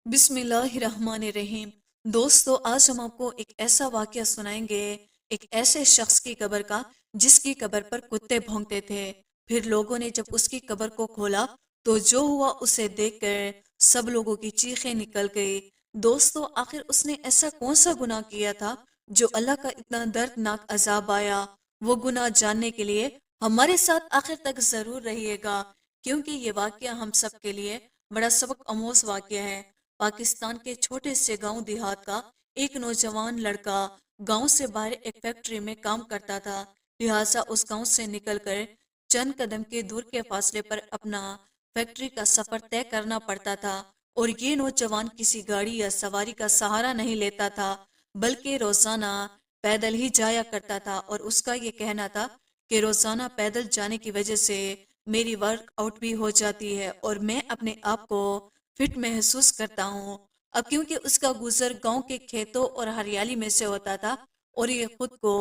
बिस्मिल्लाहिर्रहमानिर्रहीम। दोस्तों, आज हम आपको एक ऐसा वाकया सुनाएंगे, एक ऐसे शख्स की कब्र का जिसकी कब्र पर कुत्ते भौंकते थे। फिर लोगों ने जब उसकी कब्र को खोला तो जो हुआ उसे देखकर सब लोगों की चीखें निकल गई। दोस्तों, आखिर उसने ऐसा कौन सा गुनाह किया था जो अल्लाह का इतना दर्दनाक अजाब आया? वो गुनाह जानने के लिए हमारे साथ आखिर तक जरूर रहिएगा, क्योंकि ये वाकया हम सब के लिए बड़ा सबक आमोज वाकया है। पाकिस्तान के छोटे से गांव देहात का एक नौजवान लड़का गांव से बाहर एक फैक्ट्री में काम करता था। लिहाजा उस गांव से निकलकर चंद कदम के दूर के फासले पर अपना फैक्ट्री का सफर तय करना पड़ता था। और ये नौजवान किसी गाड़ी या सवारी का सहारा नहीं लेता था, बल्कि रोजाना पैदल ही जाया करता था। और उसका ये कहना था कि रोजाना पैदल जाने की वजह से मेरी वर्कआउट भी हो जाती है और मैं अपने आप को फिट महसूस करता हूँ। अब क्योंकि उसका गुजर गांव के खेतों और हरियाली में से होता था और ये खुद को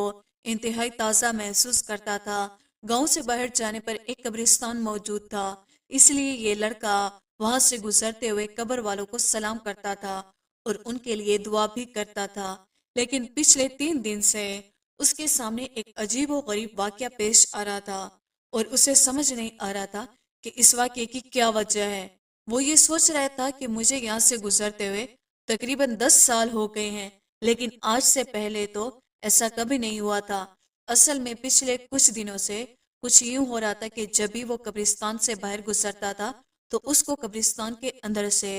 इंतहाई ताज़ा महसूस करता था। गांव से बाहर जाने पर एक कब्रिस्तान मौजूद था, इसलिए ये लड़का वहां से गुजरते हुए कब्र वालों को सलाम करता था और उनके लिए दुआ भी करता था। लेकिन पिछले 3 दिन से उसके सामने एक अजीब और गरीब वाकया पेश आ रहा था और उसे समझ नहीं आ रहा था कि इस वाकये की क्या वजह है। वो ये सोच रहा था कि मुझे यहाँ से गुजरते हुए तकरीबन 10 साल हो गए हैं, लेकिन आज से पहले तो ऐसा कभी नहीं हुआ था। असल में पिछले कुछ दिनों से कुछ यूं हो रहा था कि जब भी वो कब्रिस्तान से बाहर गुजरता था तो उसको कब्रिस्तान के अंदर से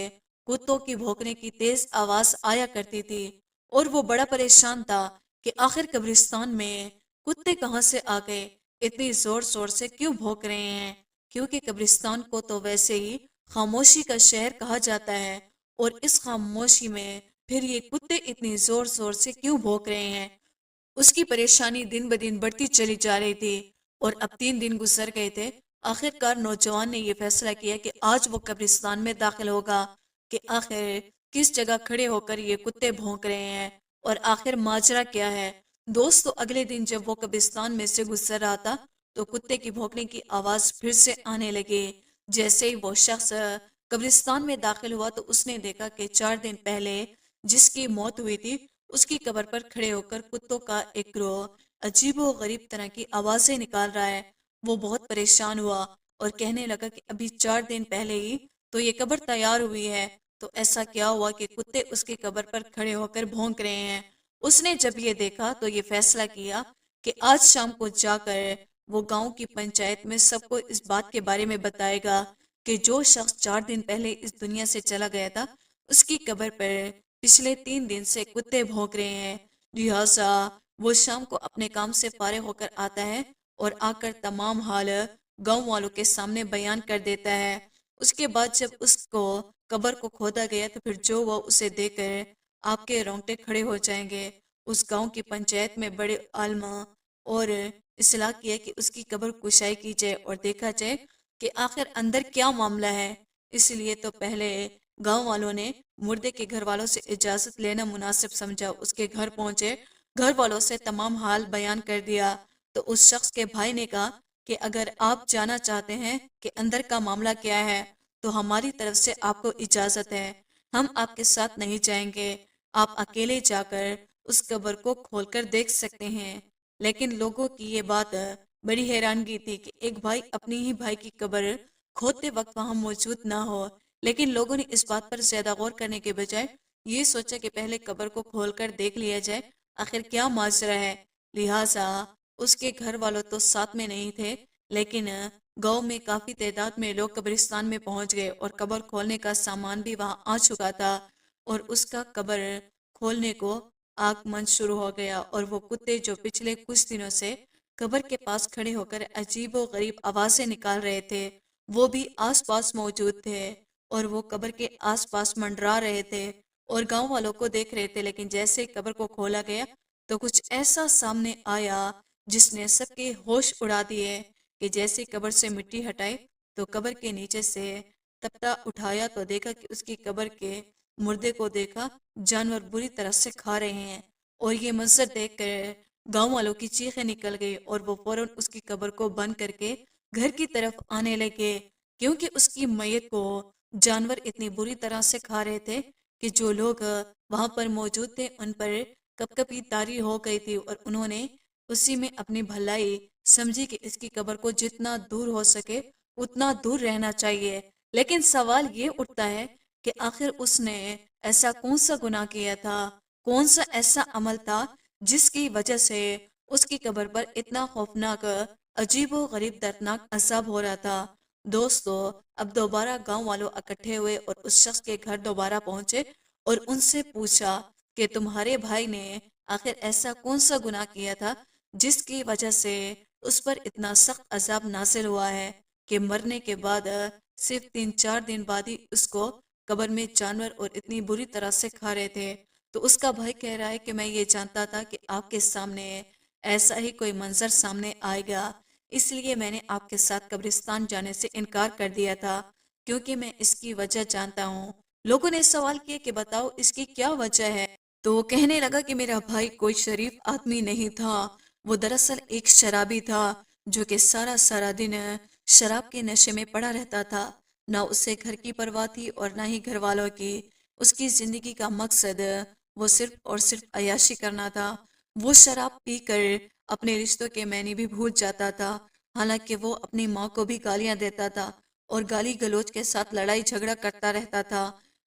कुत्तों की भौंकने की तेज आवाज आया करती थी। और वो बड़ा परेशान था कि आखिर कब्रिस्तान में कुत्ते कहाँ से आ गए, इतनी जोर शोर से क्यों भौंक रहे हैं? क्योंकि कब्रिस्तान को तो वैसे ही खामोशी का शहर कहा जाता है, और इस खामोशी में फिर ये कुत्ते इतनी जोर जोर से क्यों भौंक रहे हैं? उसकी परेशानी दिन ब दिन बढ़ती चली जा रही थी और अब 3 दिन गुजर गए थे। आखिरकार नौजवान ने यह फैसला किया कि आज वो कब्रिस्तान में दाखिल होगा कि आखिर किस जगह खड़े होकर ये कुत्ते भौंक रहे हैं और आखिर माजरा क्या है। दोस्तों, अगले दिन जब वो कब्रिस्तान में से गुजर रहा था तो कुत्ते की भौंकने की आवाज फिर से आने लगी। जैसे ही वो शख्स कब्रिस्तान में दाखिल हुआ तो उसने देखा कि 4 दिन पहले जिसकी मौत हुई थी उसकी कब्र पर खड़े होकर कुत्तों का एक ग्रोह अजीबो गरीब तरह की आवाजें निकाल रहा है। वो बहुत परेशान हुआ और कहने लगा कि अभी 4 दिन पहले ही तो ये कब्र तैयार हुई है, तो ऐसा क्या हुआ कि कुत्ते उसकी कब्र पर खड़े होकर भौंक रहे हैं? उसने जब ये देखा तो ये फैसला किया कि आज शाम को जाकर वो गांव की पंचायत में सबको इस बात के बारे में बताएगा कि जो शख्स 4 दिन पहले इस दुनिया से चला गया था उसकी कब्र पर पिछले 3 दिन से कुत्ते भौंक रहे हैं। लिहाजा वो शाम को अपने काम से फारिग होकर आता है और आकर तमाम हाल गांव वालों के सामने बयान कर देता है। उसके बाद जब उसको कब्र को खोदा गया तो फिर जो वो उसे देखकर आपके रोंगटे खड़े हो जाएंगे। उस गांव की पंचायत में बड़े आलमा और इसलाह किया कि उसकी कब्र कुशाई की जाए और देखा जाए कि आखिर अंदर क्या मामला है। इसलिए तो पहले गांव वालों ने मुर्दे के घर वालों से इजाजत लेना मुनासिब समझा। उसके घर पहुंचे, घर वालों से तमाम हाल बयान कर दिया। तो उस शख्स के भाई ने कहा कि अगर आप जाना चाहते हैं कि अंदर का मामला क्या है तो हमारी तरफ से आपको इजाजत है, हम आपके साथ नहीं जाएंगे। आप अकेले जाकर उस कब्र को खोलकर देख सकते हैं। लेकिन लोगों की ये बात बड़ी हैरानगी थी कि एक भाई अपनी ही भाई की कब्र खोदते वक्त वहां मौजूद ना हो। लेकिन लोगों ने इस बात पर ज्यादा गौर करने के बजाय ये सोचा कि पहले कब्र को खोलकर देख लिया जाए आखिर क्या माजरा है। लिहाजा उसके घर वालों तो साथ में नहीं थे, लेकिन गांव में काफी तादाद में लोग कब्रिस्तान में पहुंच गए और कब्र खोलने का सामान भी वहां आ चुका था। और उसका कब्र खोलने को आगमन शुरू हो गया और वो कुत्ते जो पिछले कुछ दिनों से कब्र के पास खड़े होकर अजीबो गरीब आवाजें निकाल रहे थे वो भी आसपास मौजूद थे और वो कब्र के आसपास मंडरा रहे थे और गांव वालों को देख रहे थे। लेकिन जैसे ही कब्र को खोला गया तो कुछ ऐसा सामने आया जिसने सबके होश उड़ा दिए कि जैसे कब्र से मिट्टी हटाई तो कब्र के नीचे से तख्ता उठाया तो देखा कि उसकी कब्र के मुर्दे को देखा जानवर बुरी तरह से खा रहे हैं। और ये मंजर देखकर गांव वालों की चीखें निकल गई और वो फौरन उसकी कब्र को बंद करके घर की तरफ आने लगे, क्योंकि उसकी मैयत को जानवर इतनी बुरी तरह से खा रहे थे کہ جو لوگ وہاں پر موجود تھے ان پر کپکپی طاری ہو گئی تھی اور انہوں نے اسی میں اپنی بھلائی سمجھی کہ اس کی قبر کو جتنا دور ہو سکے اتنا دور رہنا چاہیے۔ لیکن سوال یہ اٹھتا ہے کہ آخر اس نے ایسا کون سا گناہ کیا تھا، کون سا ایسا عمل تھا جس کی وجہ سے اس کی قبر پر اتنا خوفناک، عجیب و غریب دردناک عذاب ہو رہا تھا۔ دوستو، اب دوبارہ گاؤں والوں اکٹھے ہوئے اور اس شخص کے گھر دوبارہ پہنچے اور ان سے پوچھا کہ تمہارے بھائی نے آخر ایسا کون سا گناہ کیا تھا جس کی وجہ سے اس پر اتنا سخت عذاب نازل ہوا ہے کہ مرنے کے بعد صرف 3-4 دن بعد ہی اس کو قبر میں جانور اور اتنی بری طرح سے کھا رہے تھے۔ تو اس کا بھائی کہہ رہا ہے کہ میں یہ جانتا تھا کہ آپ کے سامنے ایسا ہی کوئی منظر سامنے آئے گا، اس لیے میں نے آپ کے ساتھ قبرستان جانے سے انکار کر دیا تھا، کیونکہ میں اس کی وجہ جانتا ہوں۔ لوگوں نے سوال کیا کہ بتاؤ اس کی کیا وجہ ہے؟ تو وہ کہنے لگا کہ میرا بھائی کوئی شریف آدمی نہیں تھا، وہ دراصل ایک شرابی تھا جو کہ سارا سارا دن شراب کے نشے میں پڑا رہتا تھا۔ نہ اسے گھر کی پرواہ تھی اور نہ ہی گھر والوں کی۔ اس کی زندگی کا مقصد وہ صرف اور صرف عیاشی کرنا تھا۔ وہ شراب پی کر اپنے رشتوں کے معنی بھی بھول جاتا تھا، حالانکہ وہ اپنی ماں کو بھی گالیاں دیتا تھا اور گالی گلوچ کے ساتھ لڑائی جھگڑا کرتا رہتا تھا،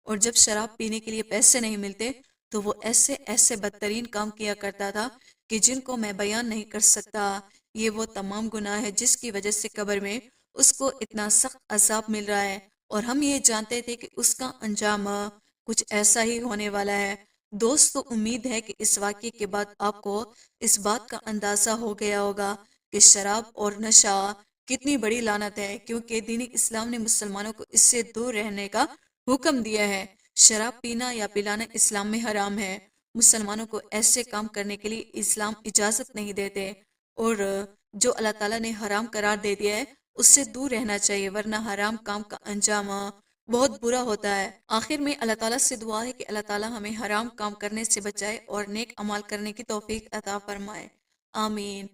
اور جب شراب پینے کے لیے پیسے نہیں ملتے تو وہ ایسے ایسے بدترین کام کیا کرتا تھا کہ جن کو میں بیان نہیں کر سکتا۔ یہ وہ تمام گناہ ہے جس کی وجہ سے قبر میں اس کو اتنا سخت عذاب مل رہا ہے، اور ہم یہ جانتے تھے کہ اس کا انجام کچھ ایسا ہی ہونے والا ہے۔ دوستو، امید ہے کہ اس واقعے کے بعد آپ کو اس بات کا اندازہ ہو گیا ہوگا کہ شراب اور نشہ کتنی بڑی لعنت ہے، کیونکہ دین اسلام نے مسلمانوں کو اس سے دور رہنے کا حکم دیا ہے۔ شراب پینا یا پلانا اسلام میں حرام ہے۔ مسلمانوں کو ایسے کام کرنے کے لیے اسلام اجازت نہیں دیتے، اور جو اللہ تعالیٰ نے حرام قرار دے دیا ہے اس سے دور رہنا چاہیے، ورنہ حرام کام کا انجام بہت برا ہوتا ہے۔ آخر میں اللہ تعالیٰ سے دعا ہے کہ اللہ تعالیٰ ہمیں حرام کام کرنے سے بچائے اور نیک عمال کرنے کی توفیق عطا فرمائے۔ آمین۔